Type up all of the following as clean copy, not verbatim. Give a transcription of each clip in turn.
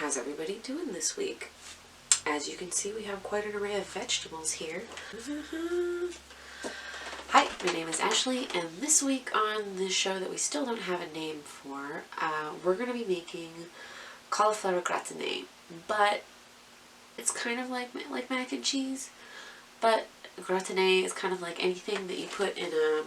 how's everybody doing this week? As you can see, we have quite an array of vegetables here. Hi, my name is Ashley, and this week on this show that we still don't have a name for, we're going to be making cauliflower gratin, but it's kind of like mac and cheese, but gratin is kind of like anything that you put in a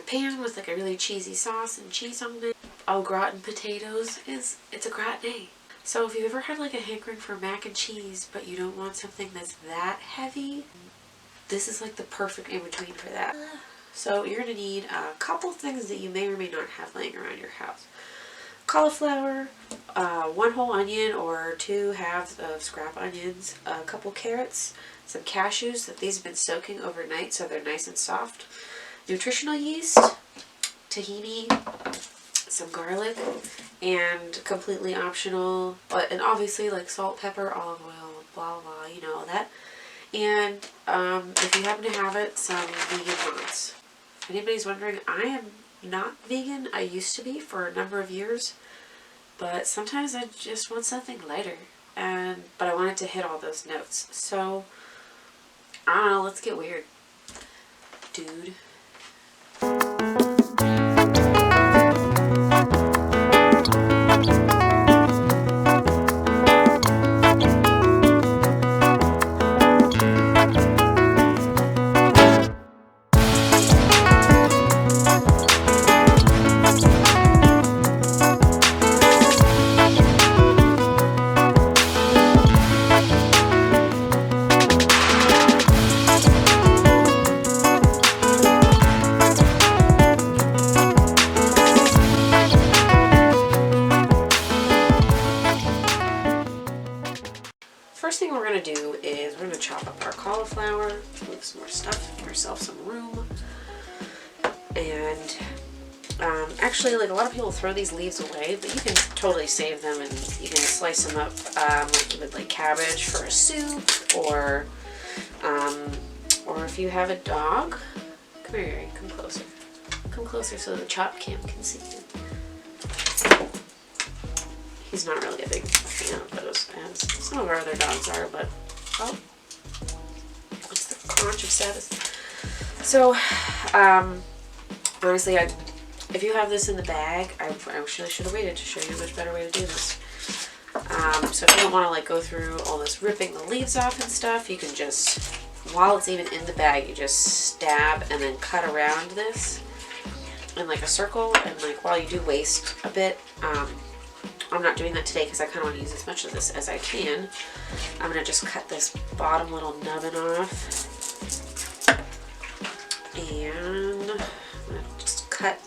pan with like a really cheesy sauce and cheese on it. Au gratin potatoes it's a gratin. So if you've ever had like a hankering for mac and cheese, but you don't want something that's that heavy, this is like the perfect in between for that. So you're gonna need a couple things that you may or may not have laying around your house. Cauliflower, 1 whole onion or 2 halves of scrap onions, a couple carrots, some cashews that these have been soaking overnight so they're nice and soft, nutritional yeast, tahini, some garlic, and completely optional, and obviously like salt, pepper, olive oil, blah blah, you know all that. And if you happen to have it, some vegan nuts. If anybody's wondering, I am not vegan. I used to be for a number of years, but sometimes I just want something lighter, but I wanted to hit all those notes. So I don't know, let's get weird, dude. First thing we're going to do is we're going to chop up our cauliflower, move some more stuff, give ourselves some room. And actually, like a lot of people throw these leaves away, but you can totally save them and you can slice them up like you would like cabbage for a soup, or if you have a dog. Come here, Harry, come closer. Come closer so the chop cam can see you. He's not really a big fan of those, as some of our other dogs are, but, oh, what's the crunch of status? So, honestly, if you have this in the bag, I actually should have waited to show you a much better way to do this. So if you don't want to, like, go through all this ripping the leaves off and stuff, you can just, while it's even in the bag, you just stab and then cut around this in, like, a circle, and, like, while you do waste a bit, I'm not doing that today because I kind of want to use as much of this as I can. I'm going to just cut this bottom little nubbin off. And I'm going to just cut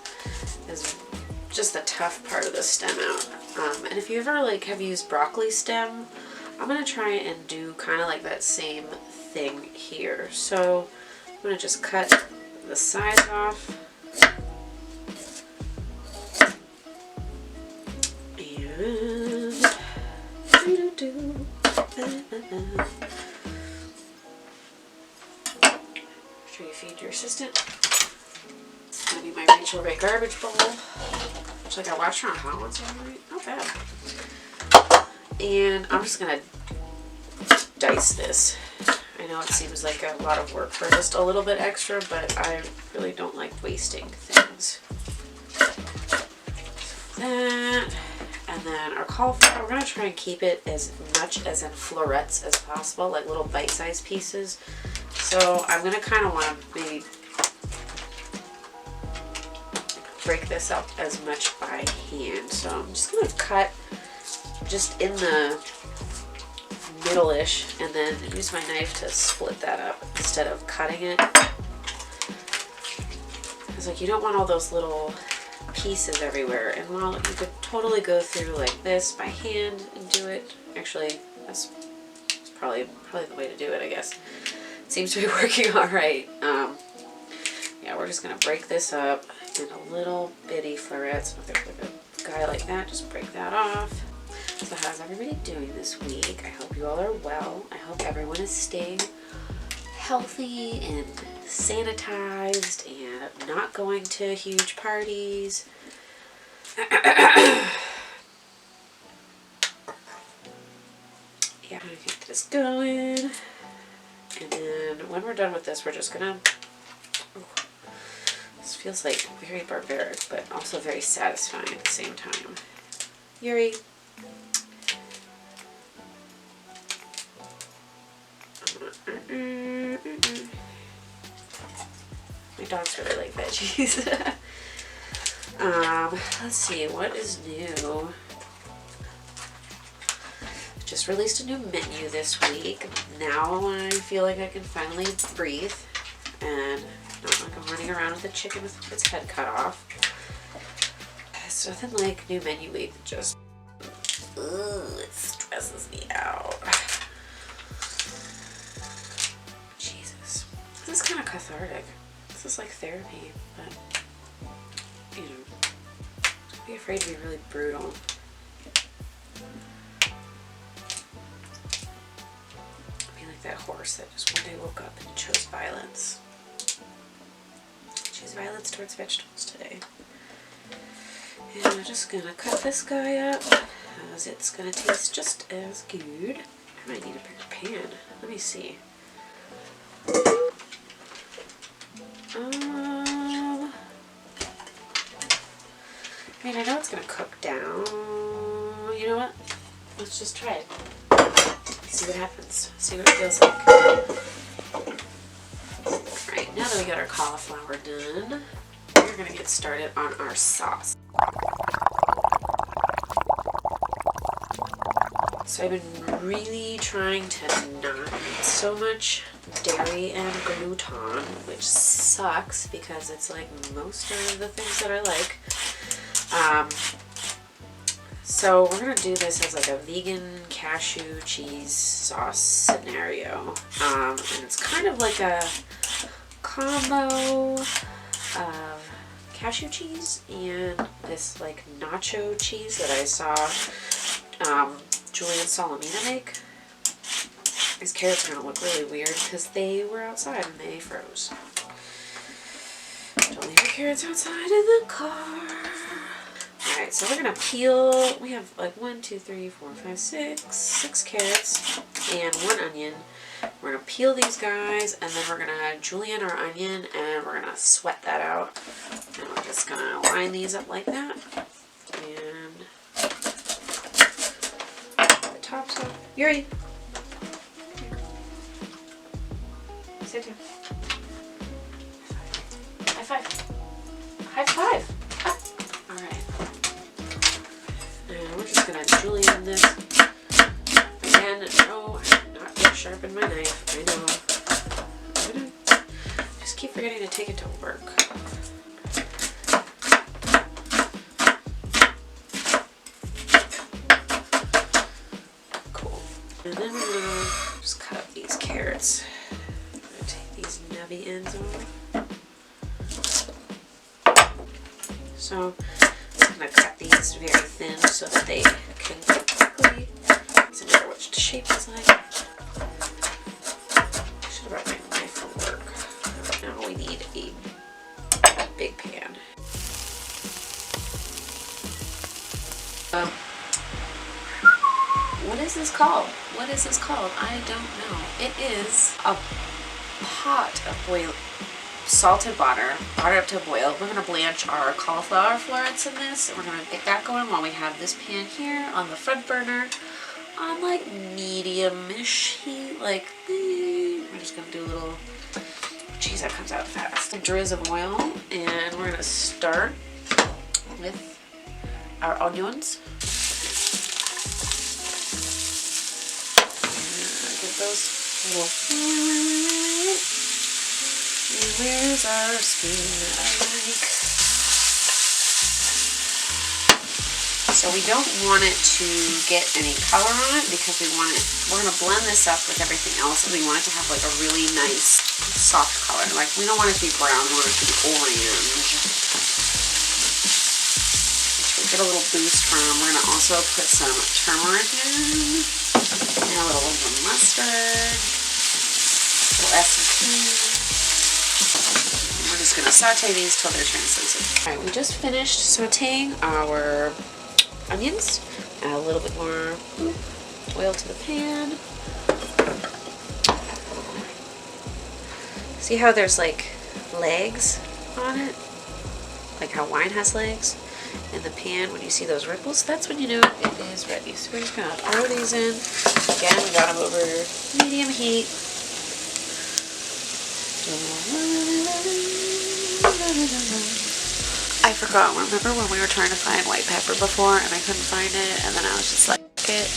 just the tough part of the stem out. And if you ever like have used broccoli stem, I'm going to try and do kind of like that same thing here. So I'm going to just cut the sides off. Sure you feed your assistant. It's gonna be my Rachel Ray garbage bowl. Which, like, I watched her on Hot Ones the other night. Not bad. And I'm just gonna dice this. I know it seems like a lot of work for just a little bit extra, but I really don't like wasting things. So that. And then our cauliflower, we're going to try and keep it as much as in florets as possible, like little bite-sized pieces. So I'm going to kind of want to maybe break this up as much by hand. So I'm just going to cut just in the middle-ish and then use my knife to split that up instead of cutting it. It's like you don't want all those little pieces everywhere, and while you could totally go through like this by hand and do it, actually that's probably the way to do it, I guess. It seems to be working all right. Yeah, we're just gonna break this up into little bitty florets. If there's like a guy like that, just break that off. So how's everybody doing this week? I hope you all are well. I hope everyone is staying healthy and sanitized and not going to huge parties. this going. And then when we're done with this, we're just gonna, this feels like very barbaric, but also very satisfying at the same time. Yuri. My dogs really like veggies. Let's see, what is new? Just released a new menu this week. Now I feel like I can finally breathe and not like I'm running around with a chicken with its head cut off. It's nothing like new menu week. Just, it stresses me out. Jesus. This is kind of cathartic. This is like therapy, but, you know, don't be afraid to be really brutal. That horse that just one day woke up and chose violence. Choose violence towards vegetables today. And I'm just gonna cut this guy up as it's gonna taste just as good. I might need a bigger pan. Let me see. I mean, I know it's gonna cook down. You know what? Let's just try it. See what happens. See what it feels like. Alright, now that we got our cauliflower done, we're going to get started on our sauce. So I've been really trying to not eat so much dairy and gluten, which sucks because it's like most of the things that I like. So we're going to do this as like a vegan cashew cheese sauce scenario. And it's kind of like a combo of cashew cheese and this like nacho cheese that I saw Julian Solomina make. These carrots are going to look really weird because they were outside and they froze. Don't leave your carrots outside in the car. Alright, so we're going to peel, we have like 6 carrots and 1 onion. We're going to peel these guys and then we're going to julienne our onion and we're going to sweat that out. And we're just going to line these up like that. And the tops off. Yuri! Sit down. High five. High five. Ah. Alright. And we're just going to julienne this. Again, no, I'm not going to sharpen my knife. I know. I just keep forgetting to take it to work. Cool. And then we're going to just cut up these carrots. I'm going to take these nubby ends off. So I'm going to cut these very thin so that they can cook quickly. Doesn't matter what the shape is like. I should have brought my knife from work. Now we need a big pan. What is this called? What is this called? I don't know. It is a pot of salted water, brought it up to a boil. We're going to blanch our cauliflower florets in this, and we're going to get that going while we have this pan here on the front burner on like medium-ish heat. Like, we're just going to do a little, geez, that comes out fast. A drizz of oil, and we're going to start with our onions. Get those little, and where's our spoon that I like? So we don't want it to get any color on it because we're going to blend this up with everything else and we want it to have like a really nice soft color. Like we don't want it to be brown, we want it to be orange. Which we get a little boost from. We're going to also put some turmeric in and a little mustard, a little S&P. We're just going to saute these till they're translucent. Alright, we just finished sauteing our onions. Add a little bit more oil to the pan. See how there's like legs on it? Like how wine has legs? In the pan, when you see those ripples, that's when you know it is ready. So we're just gonna throw these in. Again, we got them over medium heat. I forgot, remember when we were trying to find white pepper before and I couldn't find it, and then I was just like, it.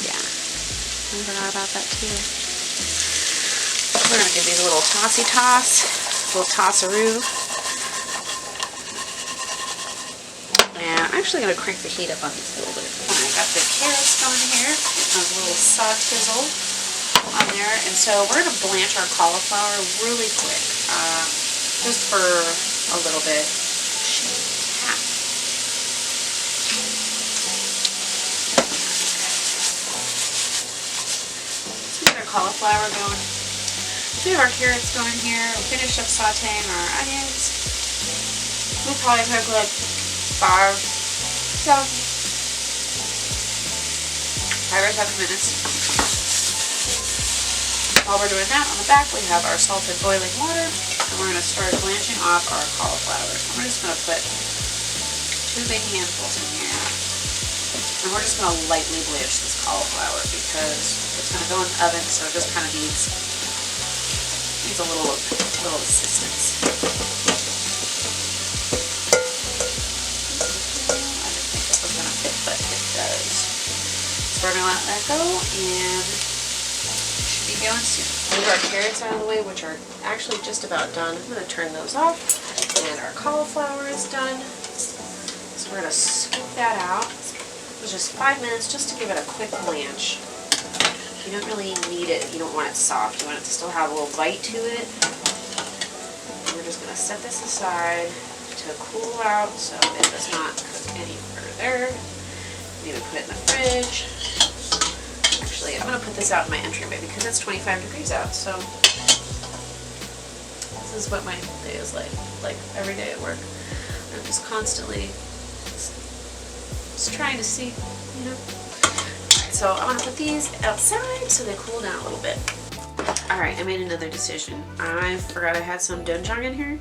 Yeah, I forgot about that too. We're gonna give these a little tossy toss, a little tossaroo. And I'm actually going to crank the heat up on this a little bit. I got the carrots going here, a little sautizzle on there. And so we're going to blanch our cauliflower really quick, just for a little bit. So we got our cauliflower going. So we have our carrots going here. We'll finish up sauteing our onions. We'll probably cook like 5 or 7 minutes. While we're doing that, on the back we have our salted boiling water, and we're going to start blanching off our cauliflower. So we're just going to put 2 big handfuls in here, and we're just going to lightly blanch this cauliflower because it's going to go in the oven, so it just kind of needs a little assistance. But it does. So we're going to let that go, and it should be going soon. Move our carrots out of the way, which are actually just about done. I'm going to turn those off, and our cauliflower is done. So we're going to scoop that out. It was just 5 minutes just to give it a quick blanch. You don't really need it, you don't want it soft. You want it to still have a little bite to it. And we're just going to set this aside to cool out so it does not cook any further. Maybe put it in the fridge. Actually, I'm going to put this out in my entryway because it's 25 degrees out, so this is what my day is like every day at work. I'm just constantly just trying to see, you know. Alright, so I'm going to put these outside so they cool down a little bit. Alright, I made another decision. I forgot I had some doenjang in here,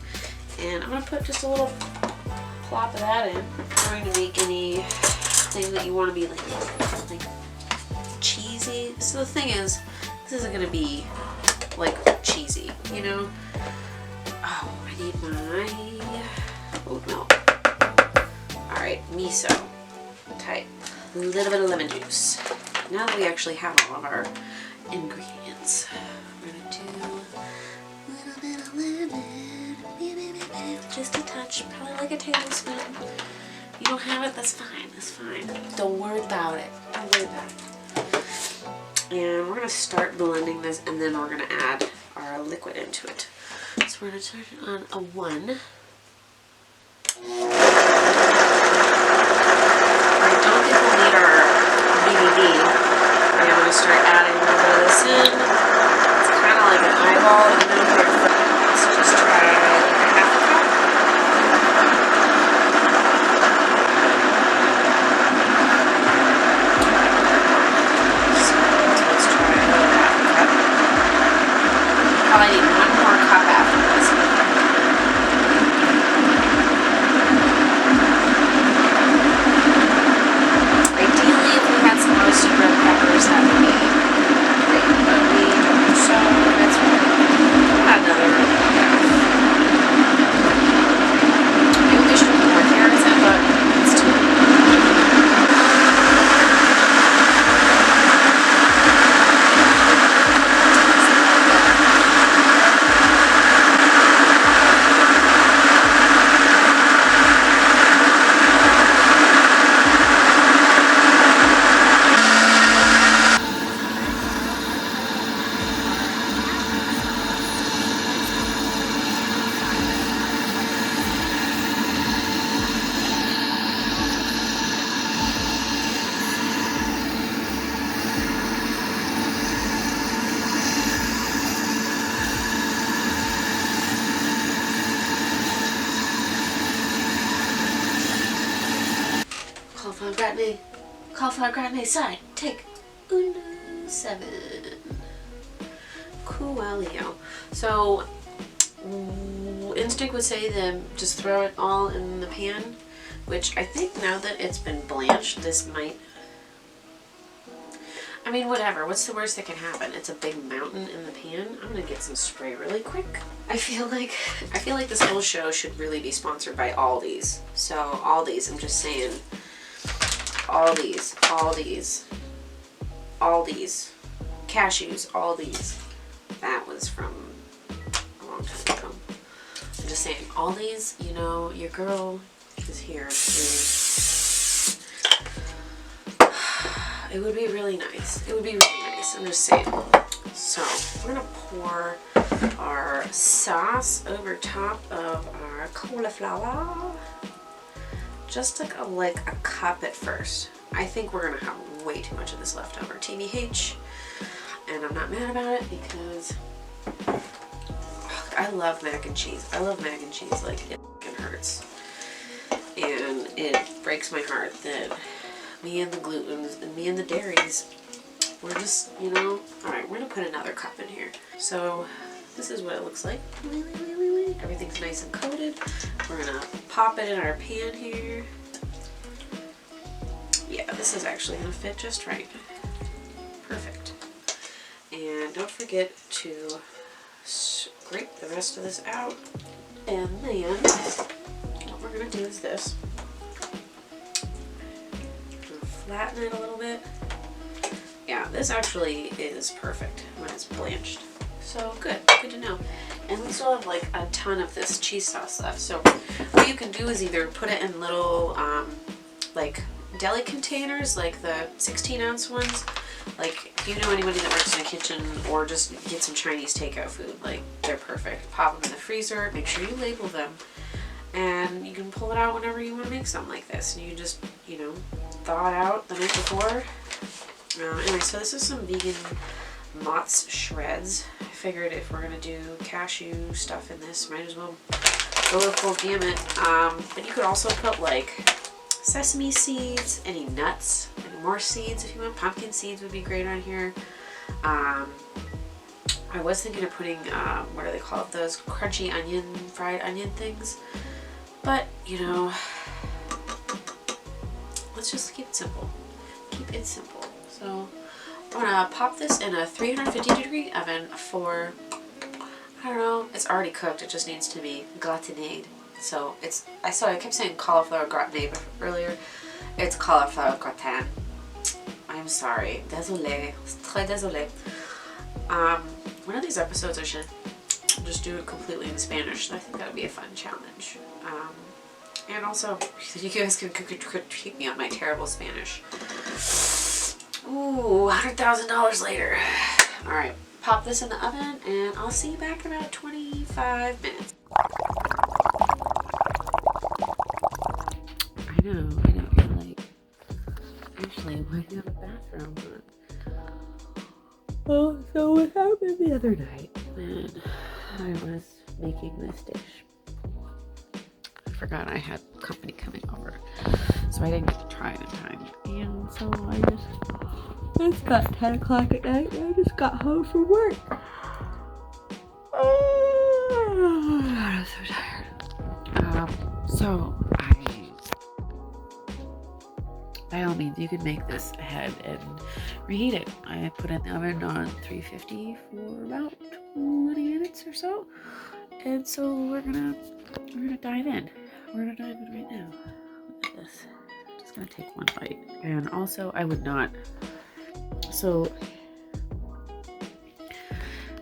and I'm going to put just a little plop of that in. I'm going to make any that you want to be like cheesy. So the thing is, this isn't going to be like cheesy, you know. Oh, I need my oat milk. Alright, miso type. A little bit of lemon juice. Now that we actually have all of our ingredients, we're going to do a little bit of lemon. Just a touch, probably like a tablespoon. You don't have it, that's fine, that's fine. Don't worry about it. Don't worry about it. And we're going to start blending this, and then we're going to add our liquid into it. So we're going to turn it on a 1. I don't think we'll need our BBB. I'm going to start adding a little bit of this in. It's kind of like an eyeball, you know, here. Let's just try like a half a cup. Probably need 1 more cup after this. Ideally, if we had some roasted red peppers, that would be great, but we don't, so that's fine. Add another half. Maybe we should put more carrots in, but it's too late. Cauliflower gratin, side, take 7. Cauliflower. So instinct would say to just throw it all in the pan, which I think now that it's been blanched, this might, I mean, whatever. What's the worst that can happen? It's a big mountain in the pan. I'm gonna get some spray really quick. I feel like this whole show should really be sponsored by Aldi's. So Aldi's, I'm just saying, Aldi's, cashews, Aldi's. That was from a long time ago. I'm just saying, Aldi's, you know, your girl is here. It would be really nice. It would be really nice. I'm just saying. So we're gonna pour our sauce over top of our cauliflower. Just like a cup at first. I think we're gonna have way too much of this left over. TBH. And I'm not mad about it because I love mac and cheese. I love mac and cheese. Like, it hurts. And it breaks my heart that me and the glutens and me and the dairies, we're just, you know, alright, we're gonna put another cup in here. So this is what it looks like. Everything's nice and coated. We're gonna pop it in our pan here. Yeah, this is actually gonna fit just right. Perfect. And don't forget to scrape the rest of this out. And then what we're gonna do is this. Flatten it a little bit. Yeah, this actually is perfect when it's blanched. So good to know. And we still have like a ton of this cheese sauce left. So what you can do is either put it in little like deli containers, like the 16-ounce ones. Like if you know anybody that works in a kitchen, or just get some Chinese takeout food, like they're perfect. Pop them in the freezer. Make sure you label them. And you can pull it out whenever you want to make something like this. And you just, you know, thaw it out the night before. Anyway, so this is some vegan Mott's shreds. I figured if we're going to do cashew stuff in this, might as well go the full gamut. But you could also put like sesame seeds, any nuts, any more seeds if you want. Pumpkin seeds would be great on here. I was thinking of putting, what do they call it? Those crunchy onion, fried onion things. But, you know, let's just keep it simple. Keep it simple. So I'm gonna pop this in a 350-degree oven for, I don't know, it's already cooked. It just needs to be gratiné. So it's, I kept saying cauliflower gratin earlier. It's cauliflower gratin. I'm sorry. Désolé. Très désolé. One of these episodes I should just do it completely in Spanish. I think that would be a fun challenge. And also, you guys can critique me on my terrible Spanish. Ooh, $100,000 later. Alright, pop this in the oven and I'll see you back in about 25 minutes. I know, you're like, actually, why do you have a bathroom? Oh, so what happened the other night when I was making this dish? I forgot I had company coming over, so I didn't get to try it in time. And so it's got 10 o'clock at night and I just got home from work. Oh, I'm so tired. So by all means, you can make this ahead and reheat it. I put it in the oven on 350 for about 20 minutes or so. And so we're gonna dive in. We're gonna dive in right now. Look at this. I'm just gonna take one bite. And also, I would not. So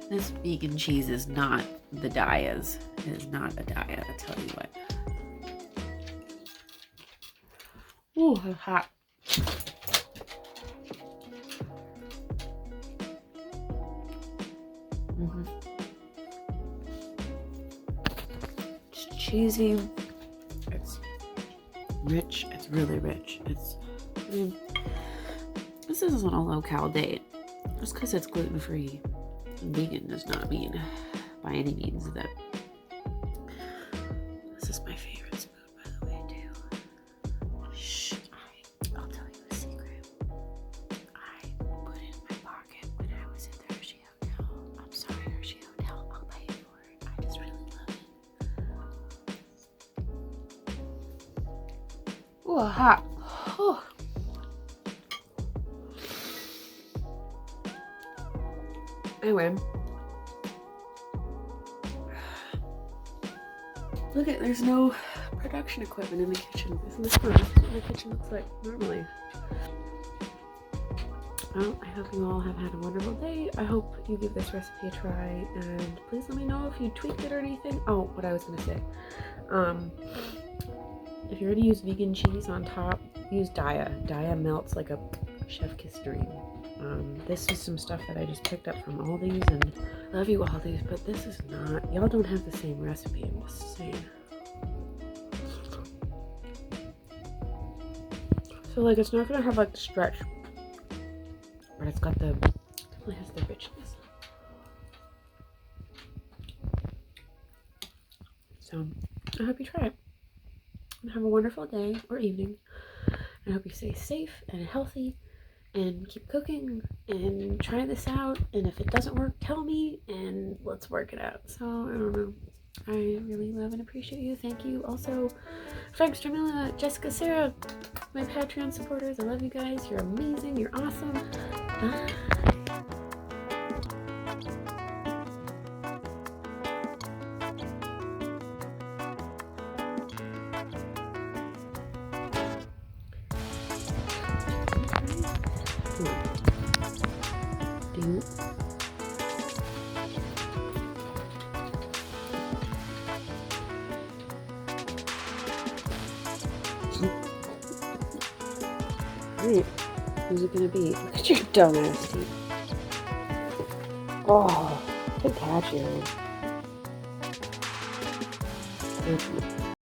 this vegan cheese is not the dias. It is not a dia, I tell you what. Ooh, it's hot. It's cheesy. It's rich. It's really rich. This isn't a low-cal date. Just because it's gluten-free and vegan does not mean by any means that this is my favorite spoon, by the way, too. Shh. I'll tell you a secret. I put it in my pocket when I was in the Hershey Hotel. I'm sorry. Oh, hot. Oh. Anyway. Look at, there's no production equipment in the kitchen. Isn't this fun? That's what the kitchen looks like normally. Well, I hope you all have had a wonderful day. I hope you give this recipe a try, and please let me know if you tweaked it or anything. Oh, what I was gonna say. If you're gonna use vegan cheese on top, use Daya. Daya melts like a chef kiss dream. This is some stuff that I just picked up from Aldi's, and I love you Aldi's, but this is not, y'all don't have the same recipe, I'm just saying. So like, it's not gonna have like the stretch, but it's got the, definitely has the richness. So I hope you try it, and have a wonderful day or evening. I hope you stay safe and healthy, and keep cooking and try this out, and if it doesn't work, tell me and let's work it out. So I don't know, I really love and appreciate you. Thank you also Frank, Stramilla, Jessica, Sarah, my Patreon supporters. I love you guys. You're amazing. You're awesome. Bye. Alright, who's it gonna be? Look at your dumbass teeth. Oh, good catch, Aaron. Thank you.